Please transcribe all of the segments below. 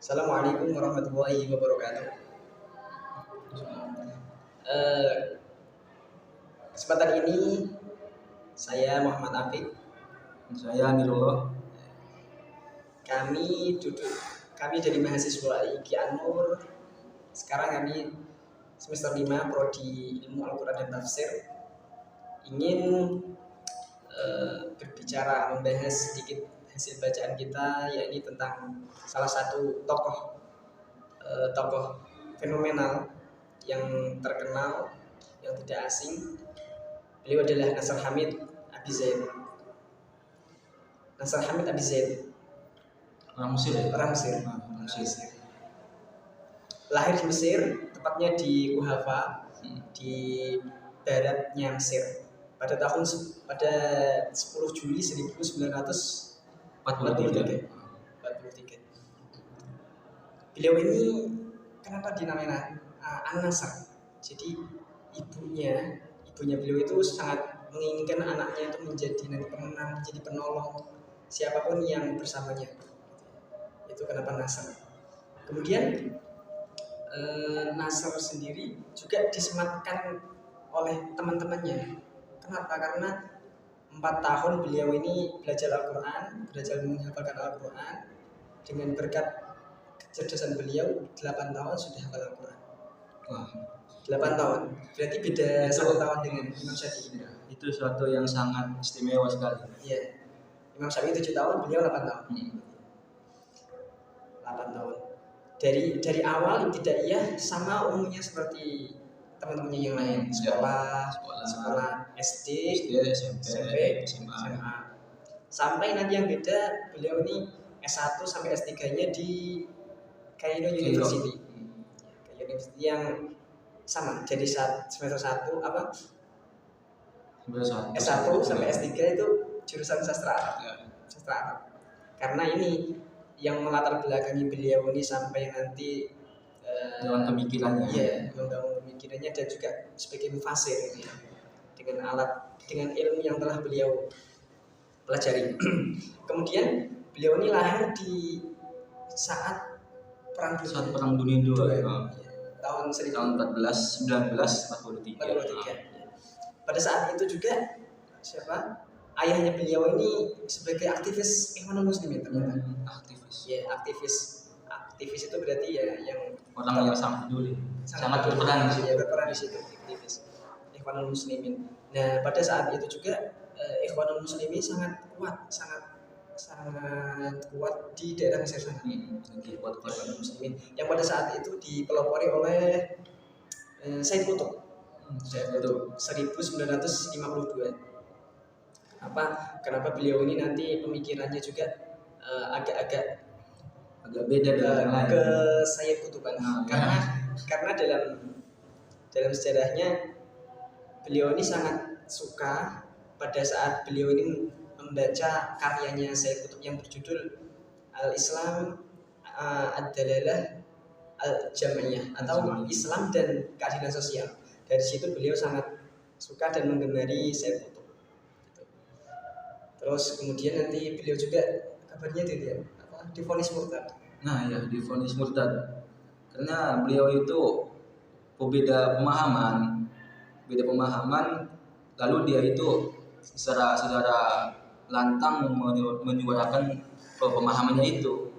Assalamualaikum warahmatullahi wabarakatuh. Eh, Kesempatan ini saya Muhammad Afiq. Saya Amirullah. Kami dari mahasiswa IKI An-Nur. Sekarang kami semester 5 prodi Ilmu Al-Quran dan Tafsir. Ingin berbicara, membahas sedikit hasil bacaan kita, yakni tentang salah satu tokoh fenomenal yang terkenal, yang tidak asing. Beliau adalah Nasr Hamid Abi Zaid. Nasr Hamid Abi Zaid, Orang Mesir ya? orang Mesir. Mesir. Lahir di Mesir, tepatnya di Kuhafa, di baratnya Mesir, pada 10 Juli 1943. Beliau ini kenapa dinamakan An-Nasr? Jadi ibunya beliau itu sangat menginginkan anaknya itu menjadi nanti pemenang, menjadi penolong siapapun yang bersamanya. Itu kenapa Nasr. Kemudian Nasr sendiri juga disematkan oleh teman-temannya. Kenapa? Karena 4 tahun beliau ini belajar Al-Quran, belajar menghafalkan Al-Quran. Dengan berkat kecerdasan beliau, 8 tahun sudah hafal Al-Quran. Wah, 8 tahun, berarti beda 1 tahun dengan Imam Syafi'i. itu suatu yang sangat istimewa sekali. Iya, Imam Syafi'i 7 tahun, beliau 8 tahun. 8 tahun. Dari awal ibtidaiyah sama umumnya seperti teman-temannya yang lain, sekolah SD, SMP, SMA. Sampai nanti yang beda, beliau ini S1 sampai S3-nya di Cairo University. Cairo University yang sama, jadi semester 1 S1 sampai S3 itu jurusan sastra Arab. Sastra Arab. Karena ini yang melatar belakangi beliau ini sampai nanti Dengan pemikirannya. Iya, membangun pemikirannya dan juga sebagai mufasir ini, dengan ilmu yang telah beliau pelajari. Kemudian beliau ini lahir di saat Perang Dunia II. Tahun 1443. Pada saat itu juga ayahnya beliau ini sebagai aktivis Ikhwanul Muslimin ternyata. Aktivis. Ya, aktivis itu berarti ya yang Orang yang sangat peduli, sangat berperan di situ. Ya, berperan di situ, aktivis Ikhwanul Muslimin. Nah, pada saat itu juga Ikhwanul Muslimin sangat kuat di daerah Mesir sana. Ikhwanul Muslimin yang pada saat itu dipelopori oleh Said Qutb. 1952. Kenapa beliau ini nanti pemikirannya juga agak beda dengan lain. Ke Sayyid Kutuban. Karena dalam sejarahnya beliau ini sangat suka pada saat beliau ini membaca karyanya Sayyid Qutb yang berjudul Al-Islam Ad-Dalalah Al-Jam'iyah atau Islam dan Keadilan Sosial. Dari situ beliau sangat suka dan menggemari Sayyid Qutb. Terus kemudian nanti beliau juga kabarnya divonis murtad. Nah ya, divonis murtad karena beliau itu beda pemahaman, lalu dia itu secara lantang menyuarakan pemahamannya itu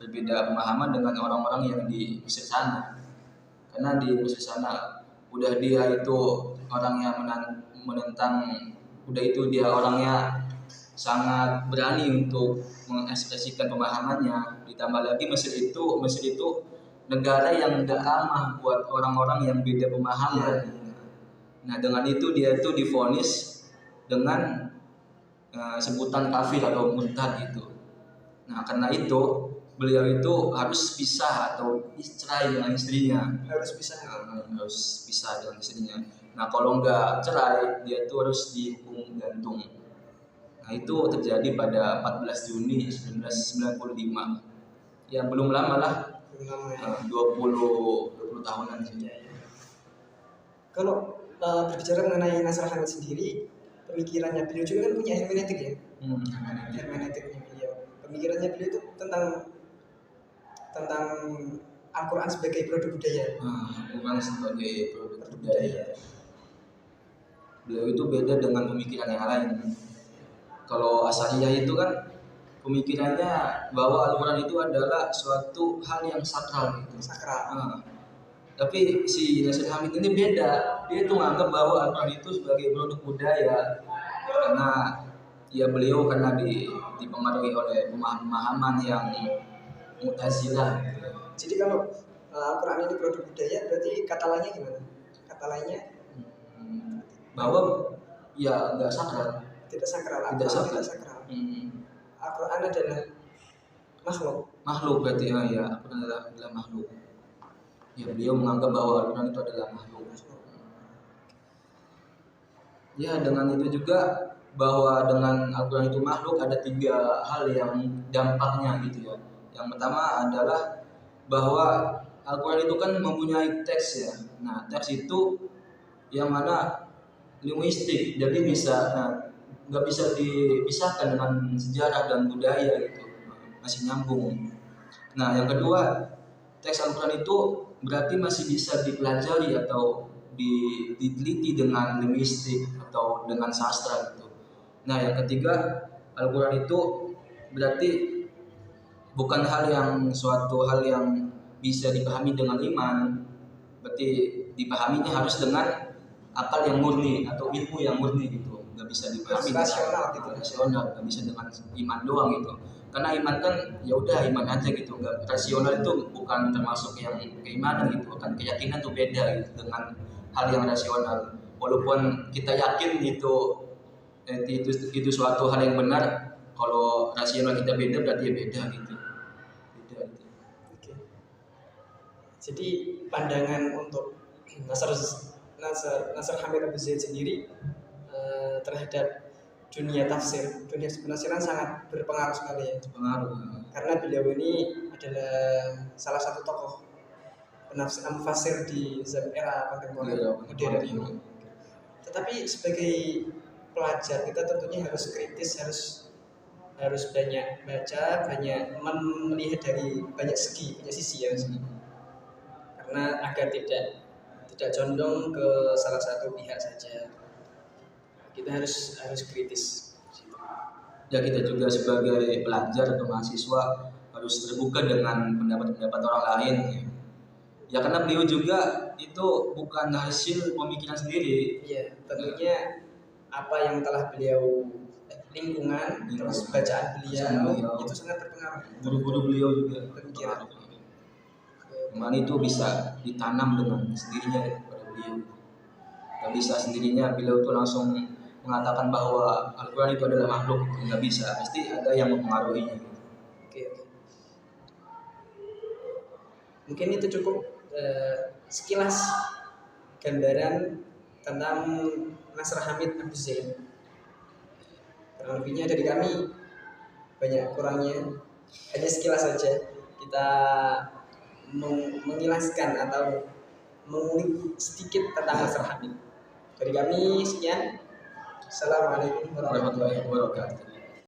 berbeda pemahaman dengan orang-orang yang di Mesir sana. Karena di Mesir sana udah dia itu orangnya menentang, udah itu dia orangnya sangat berani untuk mengekspresikan pemahamannya. Ditambah lagi Mesir itu negara yang gak ramah buat orang-orang yang beda pemahaman. Nah dengan itu dia itu divonis dengan sebutan kafir atau murtad gitu. Nah karena itu beliau itu harus pisah atau cerai dengan istrinya. Harus pisah dengan istrinya. Nah kalau nggak cerai dia itu harus dihukum gantung. Nah itu terjadi pada 14 Juni 1995. Ya belum lama lah. 20 tahunan saja. Kalau berbicara mengenai Nasr Hamid sendiri, pemikirannya beliau juga kan punya hermeneutik ya. Hermeneutiknya beliau. Pemikirannya beliau itu tentang tentang Al-Quran sebagai produk budaya. Bukan sebagai produk budaya. Budaya. Beliau itu beda dengan pemikiran yang lain. Kalau Asy'ariyah itu kan pemikirannya bahwa Al-Quran itu adalah suatu hal yang sakral gitu. Sakral. Tapi si Nasir Hamid ini beda. Dia tuh menganggap bahwa Al-Quran itu sebagai produk budaya. Karena ya beliau karena dipengaruhi oleh pemahaman yang Mu'tazilah gitu. Jadi kalau Al-Quran ini produk budaya, berarti kata lainnya gimana? Kata lainnya bahwa ya nggak sakral. Tidak sakral. Tidak sakral. Tidak sakral. Al-Quran adalah makhluk. Makhluk berarti ya Al-Quran adalah makhluk. Ya beliau menganggap bahwa Al-Quran itu adalah makhluk. Ya dengan itu juga bahwa dengan Al-Quran itu makhluk ada 3 hal yang dampaknya gitu ya. Yang pertama adalah bahwa Al-Quran itu kan mempunyai teks ya. Nah teks itu yang mana linguistik, jadi nggak bisa dipisahkan dengan sejarah dan budaya gitu, masih nyambung. Nah yang kedua, teks Al-Quran itu berarti masih bisa dipelajari atau diteliti dengan linguistik atau dengan sastra gitu. Nah yang ketiga, Al-Quran itu berarti bukan suatu hal yang bisa dipahami dengan iman, berarti dipahaminya harus dengan akal yang murni atau ilmu yang murni gitu, nggak bisa dipahami rasional gitu. Rasional, nggak bisa dengan iman doang gitu. Karena iman kan ya udah iman aja gitu, nggak rasional itu bukan termasuk yang keimanan gitu, kan keyakinan tuh beda gitu dengan hal yang rasional. Walaupun kita yakin itu suatu hal yang benar, kalau rasional kita beda berarti ya beda gitu. Oke. Jadi pandangan untuk Nasr Hamid Abu Zaid sendiri terhadap dunia tafsir, dunia penafsiran sangat berpengaruh sekali ya. Karena beliau ini adalah salah satu tokoh penafsir di era kontemporer modern ini. Tetapi sebagai pelajar kita tentunya harus kritis, harus banyak baca, banyak melihat dari banyak sisi ya. Karena agar tidak condong ke salah satu pihak saja. Kita harus kritis. Ya kita juga sebagai pelajar atau mahasiswa harus terbuka dengan pendapat-pendapat orang lain. Ya karena beliau juga itu bukan hasil pemikiran sendiri. Iya, tentunya apa yang telah beliau lingkungan terus bacaan beliau itu sangat berpengaruh. Guru-guru beliau juga berpikiran. Iman itu bisa ditanam dengan sendirinya pada beliau. Gak bisa sendirinya beliau itu langsung mengatakan bahwa Al-Quran itu adalah makhluk, nggak bisa, pasti ada yang mempengaruhinya. Oke. Mungkin itu cukup sekilas gambaran tentang Nasr Hamid Abu Zaid. Kurang lebihnya dari kami banyak kurangnya, hanya sekilas saja kita mengilaskan atau mengulik sedikit tentang Nasr Hamid. Dari kami sekian. Assalamualaikum warahmatullahi wabarakatuh.